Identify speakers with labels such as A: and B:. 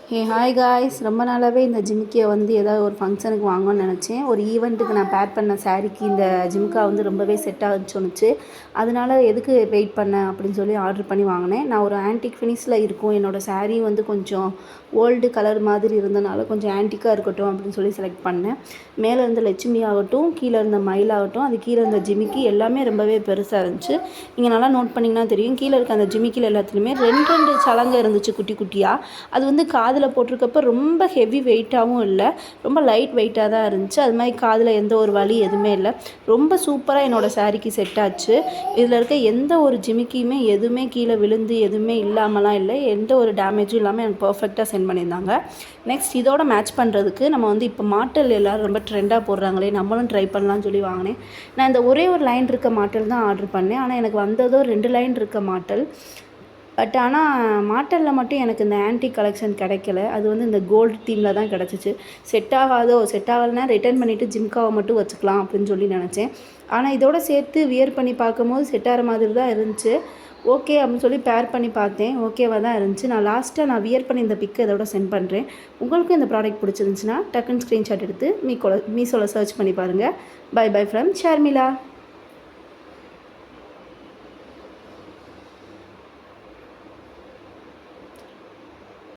A: Hey hi guys, ரொம்ப நாளாகவே இந்த ஜிமிக்கியை வந்து ஏதாவது ஒரு ஃபங்க்ஷனுக்கு வாங்கணும்னு நினச்சேன். ஒரு ஈவெண்ட்டுக்கு நான் பேர் பண்ண சாரீக்கு இந்த ஜிம்கா வந்து ரொம்பவே செட் ஆகுன்னு சொன்னிச்சு. அதனால எதுக்கு வெயிட் பண்ணேன் அப்படின்னு சொல்லி ஆர்டர் பண்ணி வாங்கினேன். நான் ஒரு ஆன்டிக் ஃபினிஷில் இருக்கும், என்னோடய சாரீ வந்து கொஞ்சம் ஓல்டு கலர் மாதிரி இருந்தனால கொஞ்சம் ஆன்டிக்காக இருக்கட்டும் அப்படின்னு சொல்லி செலக்ட் பண்ணேன். மேலே இருந்த லட்சுமி ஆகட்டும், கீழே இருந்த மயில் ஆகட்டும், அது கீழே இருந்த ஜிமிக்கி எல்லாமே ரொம்பவே பெருசாக இருந்துச்சு. நீங்கள் நல்லா நோட் பண்ணிங்கன்னா தெரியும், கீழே இருக்க அந்த ஜிமிக்கியில் எல்லாத்துலேயுமே ரெண்டு சலங்கை இருந்துச்சு குட்டி குட்டியாக. அது வந்து காதில் போட்டிருக்கப்ப ரொம்ப ஹெவி வெயிட்டாகவும் இல்லை, ரொம்ப லைட் வெயிட்டாக தான் இருந்துச்சு. அது மாதிரி காதில் எந்த ஒரு வலி எதுவுமே இல்லை. ரொம்ப சூப்பராக என்னோடய சாரீக்கு செட் ஆச்சு. இதில் இருக்க எந்த ஒரு ஜிமிக்கியுமே எதுவுமே கீழே விழுந்து எதுவுமே இல்லாமலாம் இல்லை, எந்த ஒரு டேமேஜும் இல்லாமல் எனக்கு பர்ஃபெக்டாக சென்ட் பண்ணியிருந்தாங்க. நெக்ஸ்ட் இதோட மேட்ச் பண்ணுறதுக்கு நம்ம வந்து இப்போ மாட்டல் எல்லோரும் ரொம்ப ட்ரெண்டாக போடுறாங்களே, நம்மளும் ட்ரை பண்ணலாம்னு சொல்லி வாங்கினேன். நான் இந்த ஒரே ஒரு லைன் இருக்க மாட்டல் தான் ஆர்டர் பண்ணேன். ஆனால் எனக்கு வந்ததோ 2 லைன் இருக்க மாட்டல். ஆனால் மாட்டலில் மட்டும் எனக்கு இந்த ஆன்டிக் கலெக்ஷன் கிடைக்கல. அது வந்து இந்த கோல்டு தீமில் தான் கிடச்சிச்சு. செட் ஆகலைன்னா ரிட்டர்ன் பண்ணிவிட்டு ஜிம்காவை மட்டும் வச்சுக்கலாம் அப்படின்னு சொல்லி நினச்சேன். ஆனால் இதோட சேர்த்து வியர் பண்ணி பார்க்கும்போது செட் ஆகிற மாதிரி தான் இருந்துச்சு. ஓகே அப்படின்னு சொல்லி பேர் பண்ணி பார்த்தேன், ஓகேவாக தான் இருந்துச்சு. நான் லாஸ்ட்டாக வியர் பண்ணி இந்த பிக்கை இதோட சென்ட் பண்ணுறேன். உங்களுக்கும் இந்த ப்ராடக்ட் பிடிச்சிருந்துச்சுன்னா டக்குன்னு ஸ்க்ரீன்ஷாட் எடுத்து மீஷோவில் சர்ச் பண்ணி பாருங்கள். By from Sharmila.